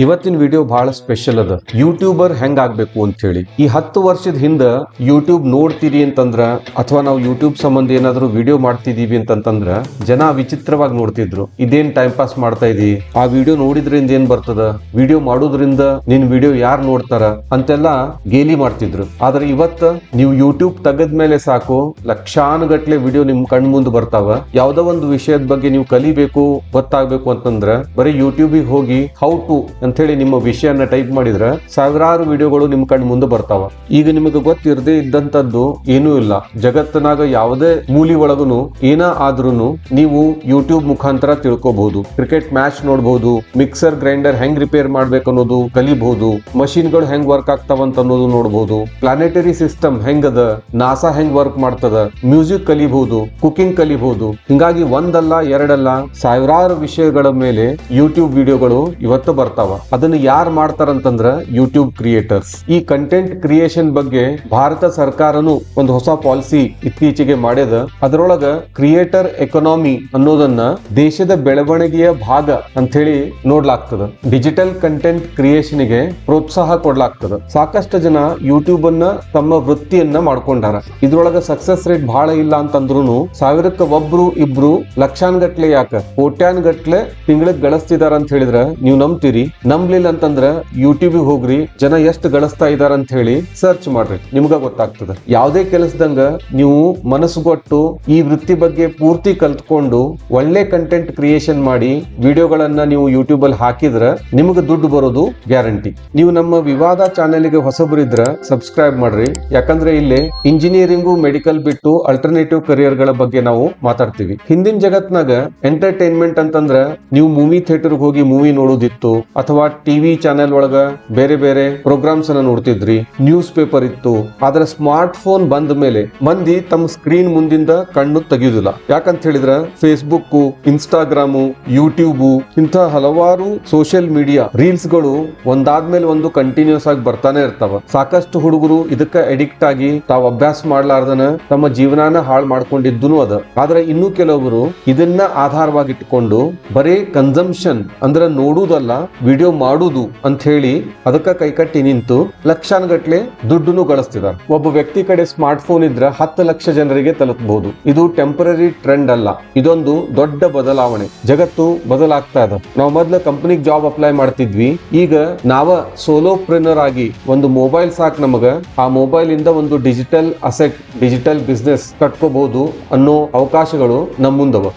ಇವತ್ತಿನ ವಿಡಿಯೋ ಬಹಳ ಸ್ಪೆಷಲ್ ಅದ. ಯೂಟ್ಯೂಬರ್ ಹೆಂಗ್ ಆಗ್ಬೇಕು ಅಂತ ಹೇಳಿ. ಈ 10 ವರ್ಷದ ಹಿಂದ ಯೂಟ್ಯೂಬ್ ನೋಡ್ತೀರಿ ಅಂತಂದ್ರ ಅಥವಾ ನಾವು ಯೂಟ್ಯೂಬ್ ಸಂಬಂಧ ಏನಾದ್ರು ವಿಡಿಯೋ ಮಾಡ್ತಿದೀವಿ ಅಂತಂದ್ರ ಜನ ವಿಚಿತ್ರವಾಗಿ ನೋಡ್ತಿದ್ರು. ಇದೇನ್ ಟೈಮ್ ಪಾಸ್ ಮಾಡ್ತಾ ಇದೀ, ಆ ವಿಡಿಯೋ ನೋಡಿದ್ರಿಂದ ಏನ್ ಬರ್ತದ, ವಿಡಿಯೋ ಮಾಡೋದ್ರಿಂದ ನಿನ್ ವಿಡಿಯೋ ಯಾರು ನೋಡ್ತಾರ ಅಂತೆಲ್ಲ ಗೇಲಿ ಮಾಡ್ತಿದ್ರು. ಆದ್ರೆ ಇವತ್ತ ನೀವು ಯೂಟ್ಯೂಬ್ ತೆಗದ್ಮೇಲೆ ಸಾಕು, ಲಕ್ಷಾನುಗಟ್ಲೆ ವಿಡಿಯೋ ನಿಮ್ ಕಣ್ ಮುಂದೆ ಬರ್ತಾವ. ಯಾವ್ದೋ ಒಂದು ವಿಷಯದ ಬಗ್ಗೆ ನೀವು ಕಲಿಬೇಕು, ಗೊತ್ತಾಗ್ಬೇಕು ಅಂತಂದ್ರ ಬರೀ ಯೂಟ್ಯೂಬಿಗೆ ಹೋಗಿ ಹೌ ಟು ಅಂತ ಹೇಳಿ ನಿಮ್ಮ ವಿಷಯನ ಟೈಪ್ ಮಾಡಿದ್ರ ಸಾವಿರಾರು ವಿಡಿಯೋಗಳು ನಿಮ್ ಕಣ್ ಮುಂದೆ ಬರ್ತಾವ. ಈಗ ನಿಮಗೆ ಗೊತ್ತಿರದೇ ಇದ್ದಂತದ್ದು ಏನೂ ಇಲ್ಲ. ಜಗತ್ತಿನಾಗ ಯಾವುದೇ ಮೂಲಿ ಒಳಗುನು ಏನ ಆದ್ರೂನು ನೀವು ಯೂಟ್ಯೂಬ್ ಮುಖಾಂತರ ತಿಳ್ಕೋಬಹುದು. ಕ್ರಿಕೆಟ್ ಮ್ಯಾಚ್ ನೋಡಬಹುದು, ಮಿಕ್ಸರ್ ಗ್ರೈಂಡರ್ ಹೆಂಗ್ ರಿಪೇರ್ ಮಾಡ್ಬೇಕು ಅನ್ನೋದು ಕಲಿಬಹುದು, ಮಷೀನ್ ಗಳು ಹೆಂಗ್ ವರ್ಕ್ ಆಗ್ತಾವಂತ ಅನ್ನೋದು ನೋಡಬಹುದು, ಪ್ಲಾನೆಟರಿ ಸಿಸ್ಟಮ್ ಹೆಂಗದ, ನಾಸಾ ಹೆಂಗ್ ವರ್ಕ್ ಮಾಡ್ತದ, ಮ್ಯೂಸಿಕ್ ಕಲಿಬಹುದು, ಕುಕಿಂಗ್ ಕಲಿಬಹುದು. ಹಿಂಗಾಗಿ ಒಂದಲ್ಲ ಎರಡಲ್ಲ ಸಾವಿರಾರು ವಿಷಯಗಳ ಮೇಲೆ ಯೂಟ್ಯೂಬ್ ವಿಡಿಯೋಗಳು ಇವತ್ತು ಬರ್ತಾವ. ಅದನ್ನ ಯಾರು ಮಾಡ್ತಾರಂತಂದ್ರ ಯೂಟ್ಯೂಬ್ ಕ್ರಿಯೇಟರ್ಸ್. ಈ ಕಂಟೆಂಟ್ ಕ್ರಿಯೇಷನ್ ಬಗ್ಗೆ ಭಾರತ ಸರ್ಕಾರನು ಒಂದು ಹೊಸ ಪಾಲಿಸಿ ಇತ್ತೀಚೆಗೆ ಮಾಡ್ಯದ. ಅದರೊಳಗ ಕ್ರಿಯೇಟರ್ ಎಕಾನಮಿ ಅನ್ನೋದನ್ನ ದೇಶದ ಬೆಳವಣಿಗೆಯ ಭಾಗ ಅಂತ ಹೇಳಿ ನೋಡ್ಲಾಗ್ತದ. ಡಿಜಿಟಲ್ ಕಂಟೆಂಟ್ ಕ್ರಿಯೇಷನ್ ಗೆ ಪ್ರೋತ್ಸಾಹ ಕೊಡ್ಲಾಗ್ತದ. ಸಾಕಷ್ಟು ಜನ ಯೂಟ್ಯೂಬ್ ಅನ್ನ ತಮ್ಮ ವೃತ್ತಿಯನ್ನ ಮಾಡ್ಕೊಂಡಾರ. ಇದ್ರೊಳಗ ಸಕ್ಸಸ್ ರೇಟ್ ಬಹಳ ಇಲ್ಲ ಅಂತಂದ್ರೂ ಸಾವಿರಕ್ಕೆ ಒಬ್ರು ಇಬ್ರು ಲಕ್ಷಾನ್ಗಟ್ಲೆ ಯಾಕ ಕೋಟ್ಯಾನ್ಗಟ್ಲೆ ತಿಂಗಳಿಗೆ ಗಳಿಸ್ತಿದಾರ ಅಂತ ಹೇಳಿದ್ರ ನೀವು ನಂಬ್ತೀರಿ? ನಂಬ್ಲಿಲ್ಲ ಅಂತಂದ್ರ ಯೂಟ್ಯೂಬ್ ಹೋಗ್ರಿ, ಜನ ಎಷ್ಟು ಗಳಿಸ್ತಾ ಇದಾರ ಅಂತ ಹೇಳಿ ಸರ್ಚ್ ಮಾಡ್ರಿ, ನಿಮ್ಗ ಗೊತ್ತಾಗ್ತದ. ಯಾವುದೇ ಕೆಲಸದಂಗ ನೀವು ಮನಸ್ಸುಗೊಟ್ಟು ಈ ವೃತ್ತಿ ಬಗ್ಗೆ ಪೂರ್ತಿ ಕಲ್ತ್ಕೊಂಡು ಒಳ್ಳೆ ಕಂಟೆಂಟ್ ಕ್ರಿಯೇಷನ್ ಮಾಡಿ ವಿಡಿಯೋಗಳನ್ನ ನೀವು ಯೂಟ್ಯೂಬ್ ಅಲ್ಲಿ ಹಾಕಿದ್ರ ನಿಮ್ಗೆ ದುಡ್ಡು ಬರೋದು ಗ್ಯಾರಂಟಿ. ನೀವು ನಮ್ಮ ವಿವಾದ ಚಾನೆಲ್ಗೆ ಹೊಸಬರಿದ್ರ ಸಬ್ಸ್ಕ್ರೈಬ್ ಮಾಡ್ರಿ. ಯಾಕಂದ್ರೆ ಇಲ್ಲಿ ಇಂಜಿನಿಯರಿಂಗು ಮೆಡಿಕಲ್ ಬಿಟ್ಟು ಅಲ್ಟರ್ನೇಟಿವ್ ಕರಿಯರ್ ಗಳ ಬಗ್ಗೆ ನಾವು ಮಾತಾಡ್ತೀವಿ. ಹಿಂದಿನ ಜಗತ್ನಾಗ ಎಂಟರ್ಟೈನ್ಮೆಂಟ್ ಅಂತಂದ್ರ ನೀವು ಮೂವಿ ಥಿಯೇಟರ್ ಹೋಗಿ ಮೂವಿ ನೋಡೋದಿತ್ತು, ಅಥವಾ ಟಿವಿ ಚಾನೆಲ್ ಒಳಗ ಬೇರೆ ಬೇರೆ ಪ್ರೋಗ್ರಾಮ್ಸ್ ಅನ್ನ ನೋಡ್ತಿದ್ರಿ, ನ್ಯೂಸ್ ಪೇಪರ್ ಇತ್ತು. ಆದ್ರೆ ಸ್ಮಾರ್ಟ್ ಫೋನ್ ಬಂದ ಮೇಲೆ ಮಂದಿ ತಮ್ಮ ಸ್ಕ್ರೀನ್ ಮುಂದಿಂದ ಕಣ್ಣು ತೆಗೆಯುವುದಿಲ್ಲ. ಯಾಕಂತ ಹೇಳಿದ್ರ ಫೇಸ್ಬುಕ್, ಇನ್ಸ್ಟಾಗ್ರಾಮು, ಯೂಟ್ಯೂಬ್ ಇಂಥ ಹಲವಾರು ಸೋಷಿಯಲ್ ಮೀಡಿಯಾ ರೀಲ್ಸ್ ಗಳು ಒಂದಾದ್ಮೇಲೆ ಒಂದು ಕಂಟಿನ್ಯೂಸ್ ಆಗಿ ಬರ್ತಾನೆ ಇರ್ತಾವ. ಸಾಕಷ್ಟು ಹುಡುಗರು ಇದಕ್ಕ ಅಡಿಕ್ಟ್ ಆಗಿ ತಾವು ಅಭ್ಯಾಸ ಮಾಡ್ಲಾರ್ದನ ತಮ್ಮ ಜೀವನಾನ ಹಾಳು ಮಾಡ್ಕೊಂಡಿದ್ದೂ ಅದ. ಆದ್ರೆ ಇನ್ನು ಕೆಲವರು ಇದನ್ನ ಆಧಾರವಾಗಿಟ್ಟುಕೊಂಡು ಬರೀ ಕನ್ಸಂಪ್ಷನ್ ಅಂದ್ರ ನೋಡುವುದಲ್ಲ, ವಿಡಿಯೋ ಮಾಡುವುದು ಅಂತ ಹೇಳಿ ಅದಕ್ಕ ಕೈಕಟ್ಟಿ ನಿಂತು ಲಕ್ಷಾನುಗಟ್ಲೆ ದುಡ್ಡನ್ನು ಗಳಿಸ್ತಿದ್ದಾರೆ. ಒಬ್ಬ ವ್ಯಕ್ತಿ ಕಡೆ ಸ್ಮಾರ್ಟ್ ಫೋನ್ ಇದ್ರ 10 ಲಕ್ಷ ಜನರಿಗೆ ತಲುಪಬಹುದು. ಇದು ಟೆಂಪರರಿ ಟ್ರೆಂಡ್ ಅಲ್ಲ, ಇದೊಂದು ದೊಡ್ಡ ಬದಲಾವಣೆ. ಜಗತ್ತು ಬದಲಾಗ್ತಾ ಇದೆ. ನಾವು ಮೊದ್ಲು ಕಂಪನಿಗೆ ಜಾಬ್ ಅಪ್ಲೈ ಮಾಡ್ತಿದ್ವಿ, ಈಗ ನಾವ ಸೋಲೋಪ್ರೆನರ್ ಆಗಿ ಒಂದು ಮೊಬೈಲ್ ಸಾಕ್ ನಮಗ, ಆ ಮೊಬೈಲ್ ಇಂದ ಒಂದು ಡಿಜಿಟಲ್ ಅಸೆಟ್, ಡಿಜಿಟಲ್ ಬಿಸ್ನೆಸ್ ಕಟ್ಕೋಬಹುದು ಅನ್ನೋ ಅವಕಾಶಗಳು ನಮ್ಮ ಮುಂದವ.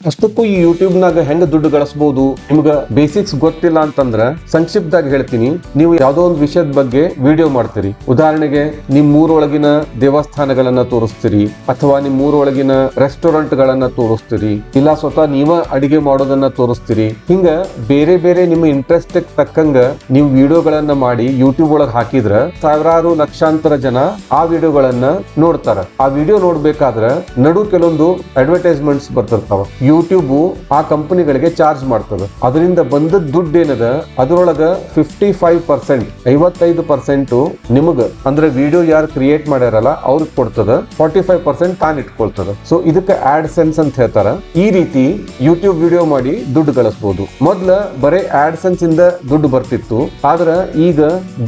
ಅಷ್ಟಕ್ಕೂ ಈ ಯೂಟ್ಯೂಬ್ ನಾಗ ಹೆಂಗ ದುಡ್ಡು ಗಳಿಸಬಹುದು ನಿಮ್ಗ ಬೇಸಿಕ್ಸ್ ಗೊತ್ತಿಲ್ಲ ಅಂತಂದ್ರ ಸಂಕ್ಷಿಪ್ತವಾಗಿ ಹೇಳ್ತೀನಿ. ನೀವು ಯಾವ್ದೋ ಒಂದು ವಿಷಯದ ಬಗ್ಗೆ ವಿಡಿಯೋ ಮಾಡ್ತೀರಿ. ಉದಾಹರಣೆಗೆ ನಿಮ್ ಊರೊಳಗಿನ ದೇವಸ್ಥಾನಗಳನ್ನ ತೋರಿಸ್ತೀರಿ, ಅಥವಾ ನಿಮ್ ಊರೊಳಗಿನ ರೆಸ್ಟೋರೆಂಟ್ ಗಳನ್ನ ತೋರಿಸ್ತೀರಿ, ಇಲ್ಲ ಸ್ವತಃ ನೀವ ಅಡಿಗೆ ಮಾಡೋದನ್ನ ತೋರಿಸ್ತೀರಿ. ಹಿಂಗ ಬೇರೆ ಬೇರೆ ನಿಮ್ಮ ಇಂಟ್ರೆಸ್ಟ್ ತಕ್ಕಂಗ ನೀವು ವಿಡಿಯೋಗಳನ್ನ ಮಾಡಿ ಯೂಟ್ಯೂಬ್ ಒಳಗೆ ಹಾಕಿದ್ರ ಸಾವಿರಾರು ಲಕ್ಷಾಂತರ ಜನ ಆ ವಿಡಿಯೋಗಳನ್ನ ನೋಡ್ತಾರ. ಆ ವಿಡಿಯೋ ನೋಡ್ಬೇಕಾದ್ರ ನಡು ಕೆಲವೊಂದು ಅಡ್ವರ್ಟೈಸ್ಮೆಂಟ್ಸ್ ಬರ್ತಿರ್ತಾವ. ಯೂಟ್ಯೂಬ್ ಆ ಕಂಪನಿಗಳಿಗೆ ಚಾರ್ಜ್ ಮಾಡ್ತದ. ಅದರಿಂದ ಬಂದ ದುಡ್ಡು ಏನದ ಅದರೊಳಗ 55% 55% ನಿಮಗ ಅಂದ್ರೆ ವಿಡಿಯೋ ಯಾರು ಕ್ರಿಯೇಟ್ ಮಾಡ್ಯಾರಲ್ಲ ಅವ್ರಿಗೆ ಕೊಡ್ತದ, 45% ತಾನ್ ಇಟ್ಕೊಳ್ತದ. ಸೊ ಇದಕ್ಕೆ ಆಡ್ ಸೆನ್ಸ್ ಅಂತ ಹೇಳ್ತಾರ. ಈ ರೀತಿ ಯೂಟ್ಯೂಬ್ ವಿಡಿಯೋ ಮಾಡಿ ದುಡ್ಡು ಗಳಿಸಬಹುದು. ಮೊದ್ಲ ಬರೇ ಆಡ್ ಸೆನ್ಸ್ ಇಂದ ದುಡ್ಡು ಬರ್ತಿತ್ತು, ಆದ್ರ ಈಗ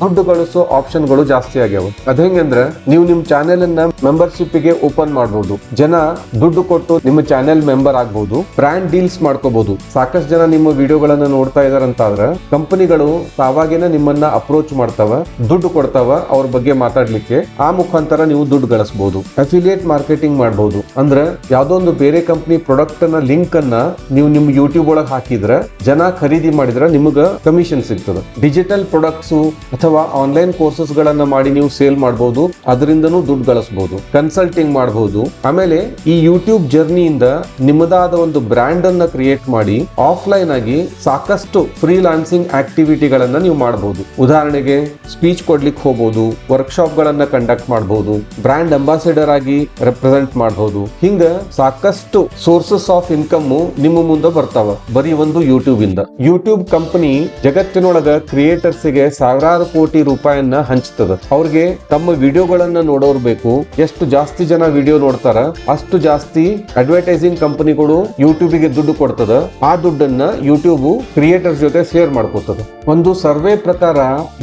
ದುಡ್ಡು ಗಳಿಸೋ ಆಪ್ಷನ್ ಗಳು ಜಾಸ್ತಿ ಆಗ್ಯಾವ. ಅದ ಹೆಂಗಂದ್ರ ನೀವು ನಿಮ್ ಚಾನೆಲ್ ಅನ್ನ ಮೆಂಬರ್ಶಿಪ್ ಗೆ ಓಪನ್ ಮಾಡಬಹುದು. ಜನ ದುಡ್ಡು ಕೊಟ್ಟು ನಿಮ್ಮ ಚಾನೆಲ್ ಮೆಂಬರ್ ಆಗಬಹುದು, ಬ್ರಾಂಡ್ ಡೀಲ್ಸ್ ಮಾಡ್ಕೋಬಹುದು. ಸಾಕಷ್ಟು ಜನ ನಿಮ್ಮ ವಿಡಿಯೋಗಳನ್ನ ನೋಡ್ತಾ ಇದಾರಂತಾದ್ರ ಕಂಪನಿಗಳು ತಾವಾಗಿನ ನಿಮ್ಮನ್ನ ಅಪ್ರೋಚ್ ಮಾಡ್ತಾವ, ದುಡ್ಡು ಕೊಡ್ತಾವ ಅವ್ರ ಬಗ್ಗೆ ಮಾತಾಡ್ಲಿಕ್ಕೆ. ಆ ಮುಖಾಂತರ ನೀವು ದುಡ್ಡು ಗಳಿಸಬಹುದು. ಅಫಿಲಿಯೇಟ್ ಮಾರ್ಕೆಟಿಂಗ್ ಮಾಡಬಹುದು. ಅಂದ್ರ ಯಾವ್ದೋ ಒಂದು ಬೇರೆ ಕಂಪನಿ ಪ್ರಾಡಕ್ಟ್ ನ ಲಿಂಕ್ ಅನ್ನ ನೀವು ನಿಮ್ ಯೂಟ್ಯೂಬ್ ಒಳಗೆ ಹಾಕಿದ್ರ ಜನ ಖರೀದಿ ಮಾಡಿದ್ರ ನಿಮಗ ಕಮಿಷನ್ ಸಿಗ್ತದ. ಡಿಜಿಟಲ್ ಪ್ರಾಡಕ್ಟ್ಸ್ ಅಥವಾ ಆನ್ಲೈನ್ ಕೋರ್ಸಸ್ ಗಳನ್ನ ಮಾಡಿ ನೀವು ಸೇಲ್ ಮಾಡಬಹುದು, ಅದರಿಂದನೂ ದುಡ್ಡು ಗಳಿಸಬಹುದು. ಕನ್ಸಲ್ಟಿಂಗ್ ಮಾಡಬಹುದು. ಆಮೇಲೆ ಈ ಯೂಟ್ಯೂಬ್ ಜರ್ನಿಯಿಂದ ನಿಮ್ಮದಾದ ಒಂದು ಬ್ರ್ಯಾಂಡ್ ಅನ್ನ ಕ್ರಿಯೇಟ್ ಮಾಡಿ ಆಫ್ಲೈನ್ ಆಗಿ ಸಾಕಷ್ಟು ಫ್ರೀಲಾನ್ಸಿಂಗ್ ಆಕ್ಟಿವಿಟಿಗಳನ್ನ ನೀವು ಮಾಡಬಹುದು. ಉದಾಹರಣೆಗೆ ಸ್ಪೀಚ್ ಕೊಡ್ಲಿಕ್ಕೆ ಹೋಗಬಹುದು, ವರ್ಕ್ಶಾಪ್ ಗಳನ್ನ ಕಂಡಕ್ಟ್ ಮಾಡಬಹುದು, ಬ್ರ್ಯಾಂಡ್ ಅಂಬಾಸಿಡರ್ ಆಗಿ ರೆಪ್ರೆಸೆಂಟ್ ಮಾಡಬಹುದು. ಹಿಂಗ ಸಾಕಷ್ಟು ಸೋರ್ಸಸ್ ಆಫ್ ಇನ್ಕಮ್ ನಿಮ್ಮ ಮುಂದೆ ಬರ್ತಾವ ಬರೀ ಒಂದು ಯೂಟ್ಯೂಬ್ ಇಂದ. ಯೂಟ್ಯೂಬ್ ಕಂಪನಿ ಜಗತ್ತಿನೊಳಗ ಕ್ರಿಯೇಟರ್ಸ್ ಗೆ ಸಾವಿರಾರು ಕೋಟಿ ರೂಪಾಯಿಯನ್ನ ಹಂಚ್ತದ. ಅವ್ರಿಗೆ ತಮ್ಮ ವಿಡಿಯೋಗಳನ್ನ ನೋಡೋರ್ ಬೇಕು. ಎಷ್ಟು ಜಾಸ್ತಿ ಜನ ವಿಡಿಯೋ ನೋಡ್ತಾರ ಅಷ್ಟು ಜಾಸ್ತಿ ಅಡ್ವರ್ಟೈಸಿಂಗ್ ಕಂಪನಿಗಳು ಯೂಟ್ಯೂಬಿಗೆ ದುಡ್ಡು ಕೊಡ್ತದ, ಆ ದುಡ್ಡನ್ನ ಯೂಟ್ಯೂಬ್ ಕ್ರಿಯೇಟರ್ಸ್ ಜೊತೆ ಶೇರ್ ಮಾಡ್ಕೋತದ. ಒಂದು ಸರ್ವೆ ಪ್ರಕಾರ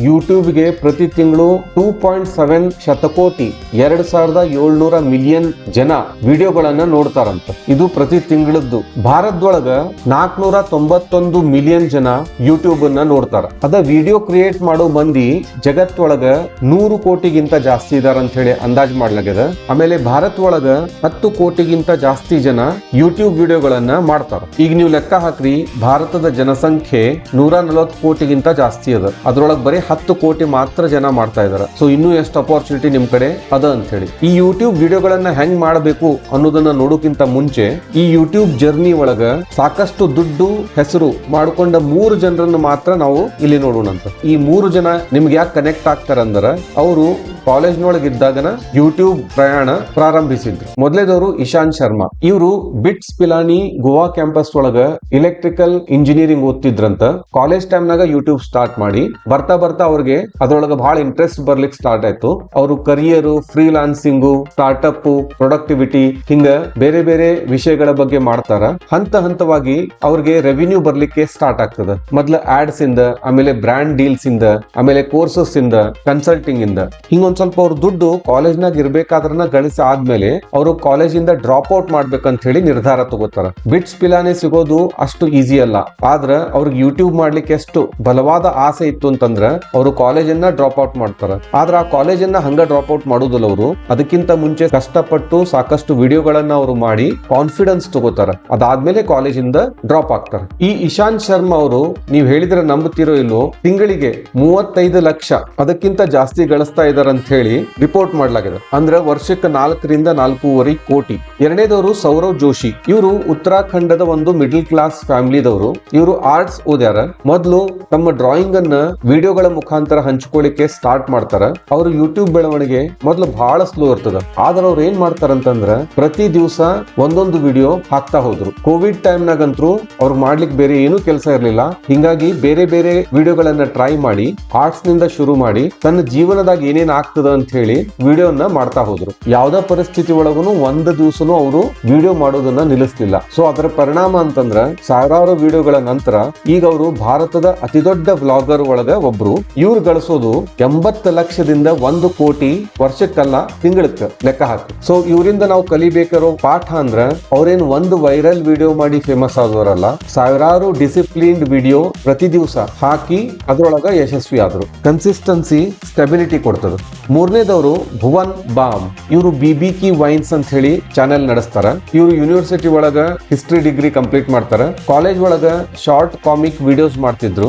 ಯೂಟ್ಯೂಬ್ಗೆ ಪ್ರತಿ ತಿಂಗಳು 2.7 ಶತಕೋಟಿ 2700 ಮಿಲಿಯನ್ ಜನ ವಿಡಿಯೋಗಳನ್ನ ನೋಡ್ತಾರಂತ. ಇದು ಪ್ರತಿ ತಿಂಗಳದ್ದು. ಭಾರತದೊಳಗ 491 ಮಿಲಿಯನ್ ಜನ ಯೂಟ್ಯೂಬ್ ಅನ್ನ ನೋಡ್ತಾರ. ಅದ ವಿಡಿಯೋ ಕ್ರಿಯೇಟ್ ಮಾಡೋ ಮಂದಿ ಜಗತ್ತೊಳಗ 100 ಕೋಟಿಗಿಂತ ಜಾಸ್ತಿ ಇದಾರ ಅಂತ ಹೇಳಿ ಅಂದಾಜ್ ಮಾಡ್ಲಾಗ್ಯದ. ಆಮೇಲೆ ಭಾರತ ಒಳಗ 10 ಕೋಟಿಗಿಂತ ಜಾಸ್ತಿ ಜನ ಯೂಟ್ಯೂಬ್ ವಿಡಿಯೋಗಳನ್ನ ಮಾಡ್ತಾರ. ಈಗ ನೀವು ಲೆಕ್ಕ ಹಾಕ್ರಿ, ಭಾರತದ ಜನಸಂಖ್ಯೆ 140 ಕೋಟಿಗಿಂತ ಜಾಸ್ತಿ ಅದ. ಅದ್ರೊಳಗೆ ಬರೀ 10 ಕೋಟಿ ಮಾತ್ರ ಜನ ಮಾಡ್ತಾ ಇದಾರ. ಸೊ ಇನ್ನೂ ಎಷ್ಟು ಅಪಾರ್ಚುನಿಟಿ ನಿಮ್ ಕಡೆ ಅದ ಅಂತ ಹೇಳಿ. ಈ ಯೂಟ್ಯೂಬ್ ವಿಡಿಯೋಗಳನ್ನ ಹೆಂಗ್ ಮಾಡಬೇಕು ಅನ್ನೋದನ್ನ ನೋಡೋಕ್ಕಿಂತ ಮುಂಚೆ ಈ ಯೂಟ್ಯೂಬ್ ಜರ್ನಿ ಒಳಗ ಸಾಕಷ್ಟು ದುಡ್ಡು ಹೆಸರು ಮಾಡ್ಕೊಂಡ 3 ಜನರನ್ನ ಮಾತ್ರ ನಾವು ಇಲ್ಲಿ ನೋಡೋಣಂತ. ಈ 3 ಜನ ನಿಮ್ಗೆ ಯಾಕೆ ಕನೆಕ್ಟ್ ಆಗ್ತಾರಂದ್ರ ಅವರು ಕಾಲೇಜ್ನೊಳಗಿದ್ದಾಗನ ಯೂಟ್ಯೂಬ್ ಪ್ರಯಾಣ ಪ್ರಾರಂಭಿಸಿದ್ರು. ಮೊದಲೇದವರು ಇಶಾಂತ್ ಶರ್ಮಾ. ಇವರು ಬಿಟ್ಸ್ ಪಿಲಾನಿ ಗೋವಾ ಕ್ಯಾಂಪಸ್ ಒಳಗ ಎಲೆಕ್ಟ್ರಿಕಲ್ ಇಂಜಿನಿಯರಿಂಗ್ ಓದ್ತಿದ್ರಂತ. ಕಾಲೇಜ್ ಟೈಮ್ನಾಗ ಯೂಟ್ಯೂಬ್ ಸ್ಟಾರ್ಟ್ ಮಾಡಿ ಬರ್ತಾ ಬರ್ತಾ ಅವ್ರಿಗೆ ಅದ್ರೊಳಗ ಬಹಳ ಇಂಟ್ರೆಸ್ಟ್ ಬರ್ಲಿಕ್ಕೆ ಸ್ಟಾರ್ಟ್ ಆಯ್ತು. ಅವರು ಕರಿಯರ್, ಫ್ರೀಲಾನ್ಸಿಂಗ್, ಸ್ಟಾರ್ಟ್ಅಪ್, ಪ್ರೊಡಕ್ಟಿವಿಟಿ ಹಿಂಗ ಬೇರೆ ಬೇರೆ ವಿಷಯಗಳ ಬಗ್ಗೆ ಮಾಡ್ತಾರ. ಹಂತ ಹಂತವಾಗಿ ಅವ್ರಿಗೆ ರೆವಿನ್ಯೂ ಬರ್ಲಿಕ್ಕೆ ಸ್ಟಾರ್ಟ್ ಆಗ್ತದ. ಮೊದ್ಲ ಆಡ್ಸ್ ಇಂದ, ಆಮೇಲೆ ಬ್ರ್ಯಾಂಡ್ ಡೀಲ್ಸ್ ಇಂದ, ಆಮೇಲೆ ಕೋರ್ಸಸ್ ಇಂದ, ಕನ್ಸಲ್ಟಿಂಗ್ ಇಂದ ಹಿಂಗೊಂದ್ ಸ್ವಲ್ಪ ಅವ್ರ ದುಡ್ಡು ಕಾಲೇಜ್ನಾಗ ಇರ್ಬೇಕಾದ್ರನ ಗಳಿಸಿ ಆದ್ಮೇಲೆ ಅವರು ಕಾಲೇಜಿಂದ ಡ್ರಾಪ್ ಔಟ್ ಮಾಡ್ಬೇಕಂತ ಹೇಳಿ ನಿರ್ಧಾರ ತಗೋತಾರ. ಬಿಟ್ಸ್ ಪಿಲಾನಿ ಸಿಗೋದು ಅಷ್ಟು ಈಸಿ ಅಲ್ಲ. ಆದ್ರ ಅವ್ರಿಗೆ ಯೂಟ್ಯೂಬ್ ಮಾಡ್ಲಿಕ್ಕೆ ಎಷ್ಟು ಬಲವಾದ ಆಸೆ ಇತ್ತು ಅಂತಂದ್ರ ಅವರು ಕಾಲೇಜನ್ನ ಡ್ರಾಪ್ ಔಟ್ ಮಾಡ್ತಾರ. ಆದ್ರ ಆ ಕಾಲೇಜನ್ನ ಹಂಗ ಡ್ರಾಪ್ ಔಟ್ ಮಾಡೋದಿಲ್ಲ. ಅವರು ಅದಕ್ಕಿಂತ ಮುಂಚೆ ಕಷ್ಟಪಟ್ಟು ಸಾಕಷ್ಟು ವಿಡಿಯೋಗಳನ್ನ ಅವರು ಮಾಡಿ ಕಾನ್ಫಿಡೆನ್ಸ್ ತಗೋತಾರ. ಅದಾದ್ಮೇಲೆ ಕಾಲೇಜಿಂದ ಡ್ರಾಪ್ ಆಗ್ತಾರ. ಈ ಇಶಾಂತ್ ಶರ್ಮಾ ಅವರು, ನೀವ್ ಹೇಳಿದ್ರೆ ನಂಬುತ್ತೀರೋ ಇಲ್ವೋ, ತಿಂಗಳಿಗೆ 35 ಲಕ್ಷ ಅದಕ್ಕಿಂತ ಜಾಸ್ತಿ ಗಳಿಸ್ತಾ ಇದಾರ ಅಂತ ಹೇಳಿ ರಿಪೋರ್ಟ್ ಮಾಡ್ಲಾಗಿದೆ. ಅಂದ್ರೆ ವರ್ಷಕ್ಕೆ 4 ರಿಂದ 4.5 ಕೋಟಿ. ಎರಡನೇದವರು ಸೌರವ್ ಜೋಶಿ. ಇವರು ಉತ್ತರಾಖಂಡದ ಒಂದು ಮಿಡಲ್ ಕ್ಲಾಸ್ ಫ್ಯಾಮಿಲಿದವರು. ಇವರು ಆರ್ಟ್ಸ್ ಓದ್ಯಾರ. ಮೊದಲು ತಮ್ಮ ಡ್ರಾಯಿಂಗ್ ಅನ್ನ ವಿಡಿಯೋಗಳ ಮುಖಾಂತರ ಹಂಚ್ಕೊಳ್ಳಿಕ್ಕೆ ಸ್ಟಾರ್ಟ್ ಮಾಡ್ತಾರ. ಅವರು ಯೂಟ್ಯೂಬ್ ಬೆಳವಣಿಗೆ ಮೊದಲು ಬಹಳ ಸ್ಲೋ ಇರ್ತದ. ಆದ್ರೆ ಅವ್ರು ಏನ್ ಮಾಡ್ತಾರಂತಂದ್ರ ಪ್ರತಿ ದಿವಸ ಒಂದೊಂದು ವಿಡಿಯೋ ಹಾಕ್ತಾ ಹೋದ್ರು. ಕೋವಿಡ್ ಟೈಮ್ ನಾಗಂತೂ ಅವ್ರು ಮಾಡ್ಲಿಕ್ಕೆ ಬೇರೆ ಏನೂ ಕೆಲಸ ಇರ್ಲಿಲ್ಲ. ಹಿಂಗಾಗಿ ಬೇರೆ ಬೇರೆ ವಿಡಿಯೋಗಳನ್ನ ಟ್ರೈ ಮಾಡಿ ಆರ್ಟ್ಸ್ ನಿಂದ ಶುರು ಮಾಡಿ ತನ್ನ ಜೀವನದಾಗ ಏನೇನ್ ಆಗ್ತದ ಅಂತ ಹೇಳಿ ವಿಡಿಯೋನ ಮಾಡ್ತಾ ಹೋದ್ರು. ಯಾವ್ದಾ ಪರಿಸ್ಥಿತಿ ಒಳಗೂ ಒಂದು ದಿವಸನೂ ಅವರು ವಿಡಿಯೋ ಮಾಡೋದನ್ನ ನಿಲ್ಲಿಸ್ಲಿಲ್ಲ. ಸೊ ಅದರ ಪರಿಣಾಮ ಅಂತಂದ್ರ ಸಾವಿರಾರು ವಿಡಿಯೋಗಳ ನಂತರ ಈಗ ಅವರು ಭಾರತದ ಅತಿ ದೊಡ್ಡ ವ್ಲಾಗರ್ ಒಳಗ ಒಬ್ರು. ಇವ್ರು ಗಳಿಸೋದು 80 ಲಕ್ಷದಿಂದ 1 ಕೋಟಿ ವರ್ಷಕ್ಕಲ್ಲ ತಿಂಗಳಕ್ಕ ಲೆಕ್ಕ ಹಾಕಿ. ಸೊ ಇವರಿಂದ ನಾವು ಕಲಿಬೇಕಿರೋ ಪಾಠ ಅಂದ್ರ ಅವ್ರೇನ್ ಒಂದು ವೈರಲ್ ವಿಡಿಯೋ ಮಾಡಿ ಫೇಮಸ್ ಆದವರಲ್ಲ. ಸಾವಿರಾರು ಡಿಸಿಪ್ಲಿನ್ಡ್ ವಿಡಿಯೋ ಪ್ರತಿ ದಿವಸ ಹಾಕಿ ಅದ್ರೊಳಗ ಯಶಸ್ವಿ ಆದ್ರು. ಕನ್ಸಿಸ್ಟೆನ್ಸಿ, ಸ್ಟೆಬಿಲಿಟಿ ಕೊಡ್ತದ. ಮೂರನೇದವರು ಭುವನ್ ಬಾಮ್. ಇವರು ಬಿಬಿಕಿ ವೈನ್ಸ್ ಅಂತ ಹೇಳಿ ಚಾನೆಲ್ ನಡೆಸ್ತಾರ. ಇವರು ಯೂನಿವರ್ಸಿಟಿ ಒಳಗ ಹಿಸ್ಟ್ರಿ ಡಿಗ್ರಿ ಕಂಪ್ಲೀಟ್ ಮಾಡ್ತಾರ. ಕಾಲೇಜ್ ಒಳಗ ಶಾರ್ಟ್ ಕಾಮಿಕ್ ವಿಡಿಯೋಸ್ ಮಾಡ್ತಿದ್ರು.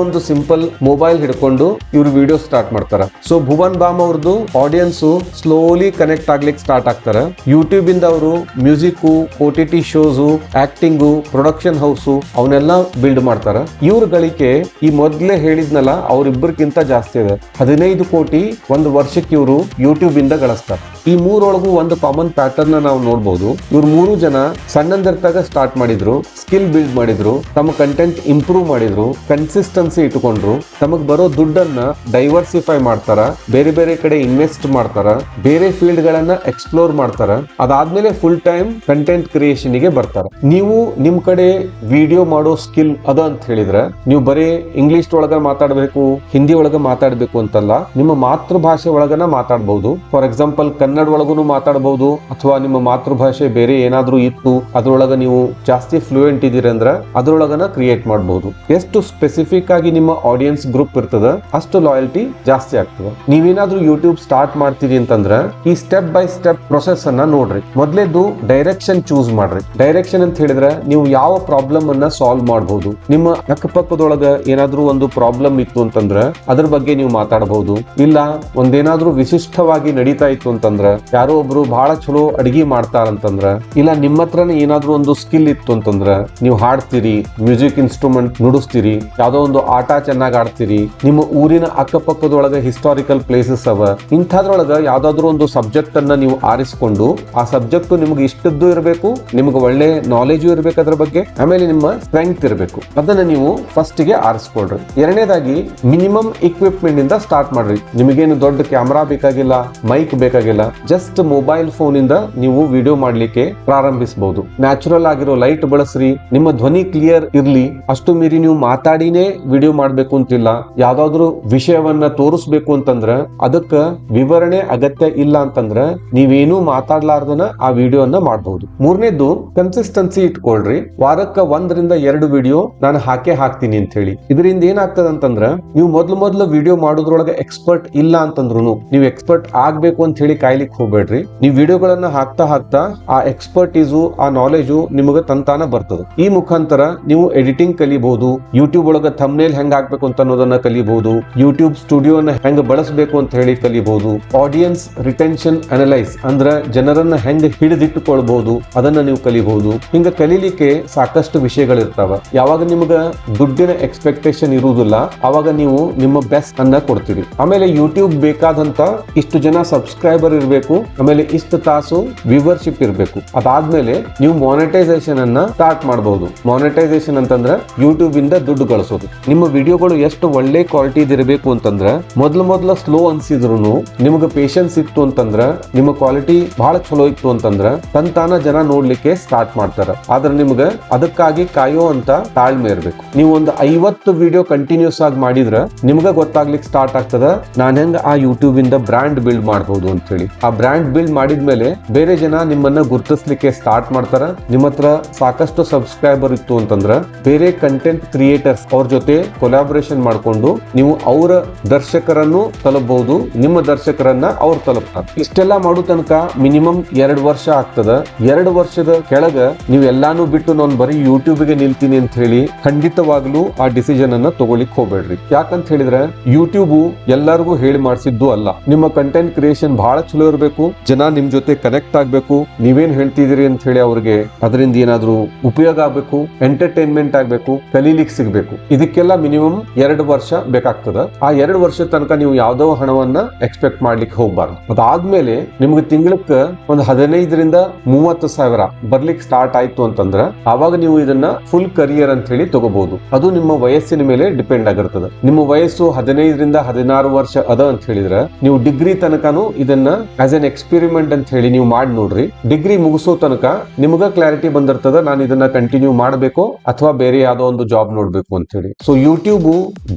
ಒಂದು ಸಿಂಪಲ್ ಮೊಬೈಲ್ ಹಿಡ್ಕೊಂಡು ಇವ್ರು ವಿಡಿಯೋ ಸ್ಟಾರ್ಟ್ ಮಾಡ್ತಾರ. ಸೊ ಭುವನ್ ಬಾಮ್ ಅವ್ರದ್ದು ಆಡಿಯನ್ಸ್ ಸ್ಲೋಲಿ ಕನೆಕ್ಟ್ ಆಗ್ಲಿಕ್ಕೆ ಸ್ಟಾರ್ಟ್ ಆಗ್ತಾರ. ಯೂಟ್ಯೂಬ್ ಇಂದ ಅವರು music, OTT shows, acting, production house ಅವನ್ನೆಲ್ಲ ಬಿಲ್ಡ್ ಮಾಡ್ತಾರ. ಇವ್ರ ಗಳಿಕೆ ಈ ಮೊದ್ಲೇ ಹೇಳಿದ್ನಲ್ಲ ಅವ್ರಿಬ್ಬರಿಗಿಂತ ಜಾಸ್ತಿ ಇದೆ. 15 ಕೋಟಿ ಒಂದು ವರ್ಷಕ್ಕೆ ಇವರು ಯೂಟ್ಯೂಬ್ ಇಂದ ಗಳಿಸ್ತಾರೆ. ಈ ಮೂರೊಳಗೂ ಒಂದು ಕಾಮನ್ ಪ್ಯಾಟರ್ನ್ ನಾವು ನೋಡಬಹುದು. ಇವ್ರು 3 ಜನ ಸಣ್ಣಂದಿರ್ತಾಗ ಸ್ಟಾರ್ಟ್ ಮಾಡಿದ್ರು, ಸ್ಕಿಲ್ ಬಿಲ್ಡ್ ಮಾಡಿದ್ರು, ತಮ್ಮ ಕಂಟೆಂಟ್ ಇಂಪ್ರೂವ್ ಮಾಡಿದ್ರು, ಕನ್ಸಿಸ್ಟೆನ್ಸಿ ಇಟ್ಕೊಂಡ್ರು, ತಮಗ್ ಬರೋ ದುಡ್ಡನ್ನ ಡೈವರ್ಸಿಫೈ ಮಾಡ್ತಾರ, ಬೇರೆ ಬೇರೆ ಕಡೆ ಇನ್ವೆಸ್ಟ್ ಮಾಡ್ತಾರ, ಬೇರೆ ಫೀಲ್ಡ್ ಗಳನ್ನ ಎಕ್ಸ್ಪ್ಲೋರ್ ಮಾಡ್ತಾರ. ಅದಾದ್ಮೇಲೆ ಫುಲ್ ಟೈಮ್ ಕಂಟೆಂಟ್ ಕ್ರಿಯೇಷನ್ ಗೆ ಬರ್ತಾರ. ನೀವು ನಿಮ್ ಕಡೆ ವಿಡಿಯೋ ಮಾಡೋ ಸ್ಕಿಲ್ ಅದ ಅಂತ ಹೇಳಿದ್ರೆ ನೀವು ಬರೀ ಇಂಗ್ಲಿಷ್ ಒಳಗ ಮಾತಾಡಬೇಕು, ಹಿಂದಿ ಒಳಗ ಮಾತಾಡಬೇಕು ಅಂತಲ್ಲ, ನಿಮ್ಮ ಮಾತೃಭಾಷೆ ಒಳಗನ ಮಾತಾಡಬಹುದು. ಫಾರ್ ಎಕ್ಸಾಂಪಲ್ ಕನ್ನಡ ಒಳಗೂ ಮಾತಾಡಬಹುದು, ಅಥವಾ ನಿಮ್ಮ ಮಾತೃಭಾಷೆ ಬೇರೆ ಏನಾದ್ರೂ ಇತ್ತು ಅದ್ರೊಳಗ ನೀವು ಜಾಸ್ತಿ ಫ್ಲೂಯೆಂಟ್ ಇದೀರಿ ಅಂದ್ರ ಅದ್ರೊಳಗನ ಕ್ರಿಯೇಟ್ ಮಾಡಬಹುದು. ಎಷ್ಟು ಸ್ಪೆಸಿಫಿಕ್ ಆಗಿ ನಿಮ್ಮ ಆಡಿಯನ್ಸ್ ಗ್ರೂಪ್ ಇರ್ತದ ಅಷ್ಟು ಲಾಯಲ್ಟಿ ಜಾಸ್ತಿ ಆಗ್ತದೆ. ನೀವೇನಾದ್ರೂ ಯೂಟ್ಯೂಬ್ ಸ್ಟಾರ್ಟ್ ಮಾಡ್ತೀರಿ ಅಂತಂದ್ರ ಈ ಸ್ಟೆಪ್ ಬೈ ಸ್ಟೆಪ್ ಪ್ರೊಸೆಸ್ ಅನ್ನ ನೋಡ್ರಿ. ಮೊದಲೇದು ಡೈರೆಕ್ಷನ್ ಚೂಸ್ ಮಾಡ್ರಿ. ಡೈರೆಕ್ಷನ್ ಅಂತ ಹೇಳಿದ್ರೆ ನೀವು ಯಾವ ಪ್ರಾಬ್ಲಮ್ ಅನ್ನ ಸಾಲ್ವ್ ಮಾಡಬಹುದು. ನಿಮ್ಮ ಅಕ್ಕಪಕ್ಕದೊಳಗ ಏನಾದ್ರೂ ಒಂದು ಪ್ರಾಬ್ಲಮ್ ಇತ್ತು ಅಂತಂದ್ರ ಅದ್ರ ಬಗ್ಗೆ ನೀವು ಮಾತಾಡಬಹುದು. ಇಲ್ಲ ಒಂದೇನಾದ್ರೂ ವಿಶಿಷ್ಟವಾಗಿ ನಡೀತಾ ಇತ್ತು ಅಂತಂದ್ರ, ಯಾರೋ ಒಬ್ರು ಬಹಳ ಚಲೋ ಅಡಿಗೆ ಮಾಡ್ತಾರಂತಂದ್ರ, ಇಲ್ಲ ನಿಮ್ಮ ಹತ್ರನೇ ಏನಾದ್ರೂ ಒಂದು ಸ್ಕಿಲ್ ಇತ್ತು ಅಂತಂದ್ರ, ನೀವು ಹಾಡ್ತೀರಿ, ಮ್ಯೂಸಿಕ್ ಇನ್ಸ್ಟ್ರೂಮೆಂಟ್ ನುಡಿಸ್ತೀರಿ, ಯಾವ್ದೋ ಒಂದು ಆಟ ಚೆನ್ನಾಗಿ ಆಡ್ತೀರಿ, ನಿಮ್ಮ ಊರಿನ ಅಕ್ಕಪಕ್ಕದೊಳಗ ಹಿಸ್ಟಾರಿಕಲ್ ಪ್ಲೇಸಸ್ ಅವ, ಇಂಥದ್ರೊಳಗ ಯಾವ್ದಾದ್ರು ಒಂದು ಸಬ್ಜೆಕ್ಟ್ ಅನ್ನ ನೀವು ಆರಿಸಿಕೊಂಡು ಆ ಸಬ್ಜೆಕ್ಟ್ ನಿಮ್ಗೆ ಇಷ್ಟದ್ದು ಇರಬೇಕು, ನಿಮ್ಗೆ ಒಳ್ಳೆ ನಾಲೆಜು ಇರ್ಬೇಕು ಅದ್ರ ಬಗ್ಗೆ, ಆಮೇಲೆ ನಿಮ್ಮ ಸ್ಟ್ರೆಂತ್ ಇರಬೇಕು. ಅದನ್ನ ನೀವು ಫಸ್ಟ್ ಗೆ ಆರಿಸ್ಕೊಳ್ರಿ. ಎರಡನೇದಾಗಿ ಮಿನಿಮಮ್ ಇಕ್ವಿಪ್ಮೆಂಟ್ ಇಂದ ಸ್ಟಾರ್ಟ್ ಮಾಡ್ರಿ. ನಿಮಗೇನು ದೊಡ್ಡ ದೊಡ್ಡ ಕ್ಯಾಮ್ರಾ ಬೇಕಾಗಿಲ್ಲ, ಮೈಕ್ ಬೇಕಾಗಿಲ್ಲ. ಜಸ್ಟ್ ಮೊಬೈಲ್ ಫೋನ್ ಇಂದ ನೀವು ವಿಡಿಯೋ ಮಾಡ್ಲಿಕ್ಕೆ ಪ್ರಾರಂಭಿಸಬಹುದು. ನ್ಯಾಚುರಲ್ ಆಗಿರೋ ಲೈಟ್ ಬಳಸ್ರಿ, ನಿಮ್ಮ ಧ್ವನಿ ಕ್ಲಿಯರ್ ಇರ್ಲಿ. ಅಷ್ಟು ಮೀರಿ ನೀವು ಮಾತಾಡಿನೇ ವಿಡಿಯೋ ಮಾಡ್ಬೇಕು ಅಂತಿಲ್ಲ. ಯಾವ್ದಾದ್ರು ವಿಷಯವನ್ನ ತೋರಿಸ್ಬೇಕು ಅಂತಂದ್ರ ಅದಕ್ಕ ವಿವರಣೆ ಅಗತ್ಯ ಇಲ್ಲ ಅಂತಂದ್ರ ನೀವೇನು ಮಾತಾಡ್ಲಾರ್ದನ ಆ ವಿಡಿಯೋನ ಮಾಡಬಹುದು. ಮೂರನೇದು ಕನ್ಸಿಸ್ಟೆನ್ಸಿ ಇಟ್ಕೊಳ್ರಿ. ವಾರಕ್ಕ 1 ರಿಂದ 2 ವಿಡಿಯೋ ನಾನು ಹಾಕ್ತೀನಿ ಅಂತ ಹೇಳಿ. ಇದರಿಂದ ಏನಾಗ್ತದ ಅಂತಂದ್ರ ನೀವು ಮೊದ್ಲು ವಿಡಿಯೋ ಮಾಡೋದ್ರೊಳಗೆ ಎಕ್ಸ್ಪರ್ಟ್ ಇಲ್ಲ ಅಂತಂದ್ರು ನೀವು ಎಕ್ಸ್ಪರ್ಟ್ ಆಗ್ಬೇಕು ಅಂತ ಹೇಳಿ ಕಾಯ್ಲಿಕ್ಕೆ ಹೋಗ್ಬೇಡ್ರಿ. ನೀವು ವಿಡಿಯೋಗಳನ್ನ ಹಾಕ್ತಾ ಆ ಎಕ್ಸ್ಪರ್ಟೀಸು, ಆ ನಾಲೆಜು ನಿಮಗೆ ತಂತಾನ ಬರ್ತದೆ. ಈ ಮುಖಾಂತರ ನೀವು ಎಡಿಟಿಂಗ್ ಕಲಿಬಹುದು, ಯೂಟ್ಯೂಬ್ ಒಳಗ ಥಂಬ್ನೇಲ್ ಹೆಂಗ್ ಹಾಕ್ಬೇಕು ಅಂತ ಅನ್ನೋದನ್ನ ಕಲಿಬಹುದು, ಯೂಟ್ಯೂಬ್ ಸ್ಟುಡಿಯೋನ ಹೆಂಗ್ ಬಳಸಬೇಕು ಅಂತ ಹೇಳಿ ಕಲಿಬಹುದು, ಆಡಿಯನ್ಸ್ ರಿಟೆನ್ಷನ್ ಅನಲೈಸ್ ಅಂದ್ರ ಜನರನ್ನ ಹೆಂಗ್ ಹಿಡಿದಿಟ್ಟುಕೊಳ್ಬಹುದು ಅದನ್ನ ನೀವು ಕಲಿಬಹುದು. ಹಿಂಗ ಕಲೀಲಿಕ್ಕೆ ಸಾಕಷ್ಟು ವಿಷಯಗಳಿರ್ತಾವ. ಯಾವಾಗ ನಿಮ್ಗ ದುಡ್ಡಿನ ಎಕ್ಸ್ಪೆಕ್ಟೇಷನ್ ಇರುವುದಿಲ್ಲ ಅವಾಗ ನೀವು ನಿಮ್ಮ ಬೆಸ್ಟ್ ಅನ್ನ ಕೊಡ್ತೀರಿ. ಆಮೇಲೆ ಯೂಟ್ಯೂಬ್ ಬೇಕಾದಂತ ಇಷ್ಟು ಜನ ಸಬ್ಸ್ಕ್ರೈಬರ್ ಇರಬೇಕು, ಆಮೇಲೆ ಇಷ್ಟು ತಾಸು ವ್ಯೂವರ್ಶಿಪ್ ಇರಬೇಕು. ಅದಾದ್ಮೇಲೆ ನೀವು ಮಾನಿಟೈಸೇಷನ್ ಅನ್ನ ಸ್ಟಾರ್ಟ್ ಮಾಡಬಹುದು. ಮಾನಿಟೈಸೇಷನ್ ಅಂತಂದ್ರ ಯೂಟ್ಯೂಬ್ ಇಂದ ದುಡ್ಡು ಗಳಿಸೋದು. ನಿಮ್ಮ ವಿಡಿಯೋಗಳು ಎಷ್ಟು ಒಳ್ಳೆ ಕ್ವಾಲಿಟಿ ಇರಬೇಕು ಅಂತಂದ್ರ ಮೊದ್ಲು ಸ್ಲೋ ಅನ್ಸಿದ್ರು ನಿಮ್ಗೆ ಪೇಷನ್ಸ್ ಇತ್ತು ಅಂತಂದ್ರ, ನಿಮ್ಮ ಕ್ವಾಲಿಟಿ ಬಹಳ ಚಲೋ ಇತ್ತು ಅಂತಂದ್ರ ತಂತಾನ ಜನ ನೋಡ್ಲಿಕ್ಕೆ ಸ್ಟಾರ್ಟ್ ಮಾಡ್ತಾರ. ಆದ್ರೆ ನಿಮ್ಗ ಅದಕ್ಕಾಗಿ ಕಾಯೋ ಅಂತ ತಾಳ್ಮೆ ಇರ್ಬೇಕು. ನೀವು ಒಂದು 50 ವಿಡಿಯೋ ಕಂಟಿನ್ಯೂಸ್ ಆಗಿ ಮಾಡಿದ್ರ ನಿಮ್ಗ ಗೊತ್ತಾಗ್ಲಿಕ್ಕೆ ಸ್ಟಾರ್ಟ್ ಆಗ್ತದ ನಾನ್ ಹೆಂಗ ಆ ಯೂಟ್ಯೂಬ್ ಇಂದ ಬ್ರಾಂಡ್ ಬಿಲ್ಡ್ ಮಾಡಬಹುದು ಅಂತ ಹೇಳಿ. ಆ ಬ್ರಾಂಡ್ ಬಿಲ್ಡ್ ಮಾಡಿದ್ಮೇಲೆ ಬೇರೆ ಜನ ನಿಮ್ಮನ್ನ ಗುರುತಿಸ್ಲಿಕ್ಕೆ ಸ್ಟಾರ್ಟ್ ಮಾಡ್ತಾರ. ನಿಮ್ಮ ಹತ್ರ ಸಾಕಷ್ಟು ಸಬ್ಸ್ಕ್ರೈಬರ್ ಇತ್ತು ಅಂತಂದ್ರ ಬೇರೆ ಕಂಟೆಂಟ್ ಕ್ರಿಯೇಟರ್ಸ್ ಅವ್ರ ಜೊತೆ ಕೊಲಾಬರೇಷನ್ ಮಾಡ್ಕೊಂಡು ನೀವು ಅವರ ದರ್ಶಕರನ್ನು ತಲುಪಬಹುದು, ನಿಮ್ಮ ದರ್ಶಕರನ್ನ ಅವ್ರು ತಲುಪ್ತಾರೆ. ಇಷ್ಟೆಲ್ಲ ಮಾಡೋ ತನಕ ಮಿನಿಮಮ್ 2 ವರ್ಷ ಆಗ್ತದ. 2 ವರ್ಷದ ಕೆಳಗ ನೀವು ಎಲ್ಲಾನು ಬಿಟ್ಟು ನಾನು ಬರೀ ಯೂಟ್ಯೂಬ್ಗೆ ನಿಲ್ತೀನಿ ಅಂತ ಹೇಳಿ ಖಂಡಿತವಾಗ್ಲೂ ಆ ಡಿಸಿಷನ್ ಅನ್ನ ತಗೊಳ್ಳಿಕ್ ಹೋಗ್ಬೇಡ್ರಿ. ಯಾಕಂತ ಹೇಳಿದ್ರೆ ಯೂಟ್ಯೂಬ್ ಎಲ್ಲರಿಗೂ ಹೇಳಿ ಮಾಡಿಸಿದ್ದು ಅಲ್ಲ. ನಿಮ್ಮ ಕಂಟೆಂಟ್ ಕ್ರಿಯೇಷನ್ ಬಹಳ ಚಲೋ ಇರಬೇಕು, ಜನ ನಿಮ್ ಜೊತೆ ಕನೆಕ್ಟ್ ಆಗ್ಬೇಕು, ನೀವೇನ್ ಹೇಳ್ತಿದ್ದೀರಿ ಅಂತ ಹೇಳಿ ಅವ್ರಿಗೆ ಅದರಿಂದ ಏನಾದ್ರೂ ಉಪಯೋಗ ಆಗ್ಬೇಕು, ಎಂಟರ್ಟೈನ್ಮೆಂಟ್ ಆಗ್ಬೇಕು, ಕಲೀಲಿಕ್ಕೆ ಸಿಗ್ಬೇಕು. ಇದಕ್ಕೆಲ್ಲ ಮಿನಿಮಮ್ 2 ವರ್ಷ ಬೇಕಾಗ್ತದ. ಆ 2 ವರ್ಷದ ತನಕ ನೀವು ಯಾವ್ದೋ ಹಣವನ್ನ ಎಕ್ಸ್ಪೆಕ್ಟ್ ಮಾಡ್ಲಿಕ್ಕೆ ಹೋಗ್ಬಾರ್ದು. ಅದಾದ್ಮೇಲೆ ನಿಮ್ಗೆ ತಿಂಗಳಕ್ಕ ಒಂದು 15 ರಿಂದ 30 ಸಾವಿರ ಬರ್ಲಿಕ್ಕೆ ಸ್ಟಾರ್ಟ್ ಆಯ್ತು ಅಂತಂದ್ರ ಅವಾಗ ನೀವು ಇದನ್ನ ಫುಲ್ ಕರಿಯರ್ ಅಂತ ಹೇಳಿ ತಗೋಬಹುದು. ಅದು ನಿಮ್ಮ ವಯಸ್ಸಿನ ಮೇಲೆ ಡಿಪೆಂಡ್ ಆಗಿರ್ತದೆ. ನಿಮ್ಮ ವಯಸ್ಸು 15 ರಿಂದ 16 ವರ್ಷ ಅದ ಅಂತ ಹೇಳಿದ್ರೆ ನೀವು ಡಿಗ್ರಿ ತನಕನು ಇದನ್ನ ಆಸ್ ಎನ್ ಎಕ್ಸ್ಪೆರಿಮೆಂಟ್ ಅಂತ ಹೇಳಿ ನೀವು ಮಾಡಿ ನೋಡ್ರಿ. ಡಿಗ್ರಿ ಮುಗಿಸೋ ತನಕ ನಿಮ್ಗ ಕ್ಲಾರಿಟಿ ಬಂದಿರ್ತದ ನಾನು ಇದನ್ನ ಕಂಟಿನ್ಯೂ ಮಾಡಬೇಕು ಅಥವಾ ಬೇರೆ ಯಾವ್ದೋ ಒಂದು ಜಾಬ್ ನೋಡ್ಬೇಕು ಅಂತ ಹೇಳಿ. ಸೊ ಯೂಟ್ಯೂಬ್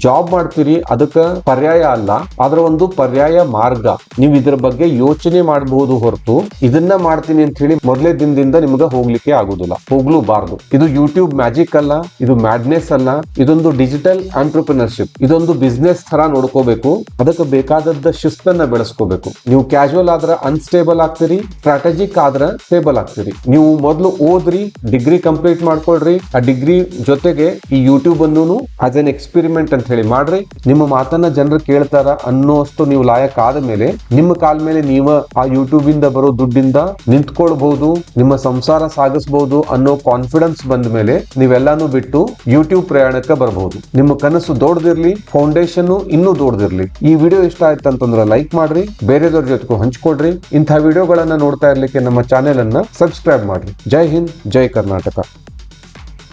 ಜಾಬ್ ಮಾಡ್ತೀರಿ ಅದಕ್ಕ ಪರ್ಯಾಯ ಅಲ್ಲ, ಆದ್ರ ಒಂದು ಪರ್ಯಾಯ ಮಾರ್ಗ. ನೀವು ಇದ್ರ ಬಗ್ಗೆ ಯೋಚನೆ ಮಾಡಬಹುದು ಹೊರತು ಇದನ್ನ ಮಾಡ್ತೀನಿ ಅಂತ ಹೇಳಿ ಮೊದಲೇ ದಿನದಿಂದ ನಿಮ್ಗ ಹೋಗ್ಲಿಕ್ಕೆ ಆಗುದಿಲ್ಲ, ಹೋಗ್ಲೂಬಾರ್ದು. ಇದು ಯೂಟ್ಯೂಬ್ ಮ್ಯಾಜಿಕ್ ಅಲ್ಲ, ಇದು ಮ್ಯಾಡ್ನೆಸ್ ಅಲ್ಲ, ಇದೊಂದು ಡಿಜಿಟಲ್ ಆಂಟ್ರಪ್ರಿನರ್ಶಿಪ್. ಇದೊಂದು ಬಿಸ್ನೆಸ್ ತರ ನೋಡ್ಕೋಬೇಕು. ಅದಕ್ಕೆ ಬೇಕಾದದ್ದ ಶಿಸ್ತನ್ನ ಬೆಳೆಸ್ಕೋಬೇಕು. ನೀವು ಕ್ಯಾಶುವಲ್ ಆದ್ರ ಅನ್ಸ್ಟೇಬಲ್ ಆಗ್ತೀರಿ, ಸ್ಟ್ರಾಟಜಿಕ್ ಆದ್ರ ಸ್ಟೇಬಲ್ ಆಗ್ತೀರಿ. ನೀವು ಮೊದಲು ಓದ್ರಿ, ಡಿಗ್ರಿ ಕಂಪ್ಲೀಟ್ ಮಾಡ್ಕೊಳ್ರಿ. ಆ ಡಿಗ್ರಿ ಜೊತೆಗೆ ಈ ಯೂಟ್ಯೂಬ್ ಅನ್ನು ಆಸ್ ಎನ್ ಎಕ್ಸ್ಪೆರಿಮೆಂಟ್ ಅಂತ ಹೇಳಿ ಮಾಡ್ರಿ. ನಿಮ್ಮ ಮಾತನ್ನ ಜನರು ಕೇಳ್ತಾರ ಅನ್ನೋಷ್ಟು ನೀವು ಲಾಯಕ್ ಆದ ಮೇಲೆ ನಿಮ್ಮ ಕಾಲ್ ಮೇಲೆ ನೀವು ಆ ಯೂಟ್ಯೂಬ್ ಇಂದ ಬರೋ ದುಡ್ಡಿಂದ ನಿಂತ್ಕೊಳ್ಬಹುದು, ನಿಮ್ಮ ಸಂಸಾರ ಸಾಗಿಸಬಹುದು ಅನ್ನೋ ಕಾನ್ಫಿಡೆನ್ಸ್ ಬಂದ ಮೇಲೆ ನೀವೆಲ್ಲಾನು ಬಿಟ್ಟು ಯೂಟ್ಯೂಬ್ ಪ್ರಯಾಣಕ್ಕೆ ಬರಬಹುದು. ನಿಮ್ಮ ಕನಸು ದೊಡ್ಡದಿರ್ಲಿ, ಫೌಂಡೇಶನ್ ಇನ್ನೂ ದೊಡ್ಡದಿರ್ಲಿ. ಈ ವಿಡಿಯೋ ಇಷ್ಟ ಆಯ್ತು ಅಂತಂದ್ರೆ ಲೈಕ್ ಮಾಡ್ರಿ, ಬೇರೆದವ್ರ ಜೊತೆಗೂ ಹಂಚ್ಕೊಡ್ರಿ. ಇಂಥ ವಿಡಿಯೋಗಳನ್ನ ನೋಡ್ತಾ ಇರ್ಲಿಕ್ಕೆ ನಮ್ಮ ಚಾನೆಲ್ ಅನ್ನ ಸಬ್ಸ್ಕ್ರೈಬ್ ಮಾಡ್ರಿ. ಜೈ ಹಿಂದ್, ಜೈ ಕರ್ನಾಟಕ.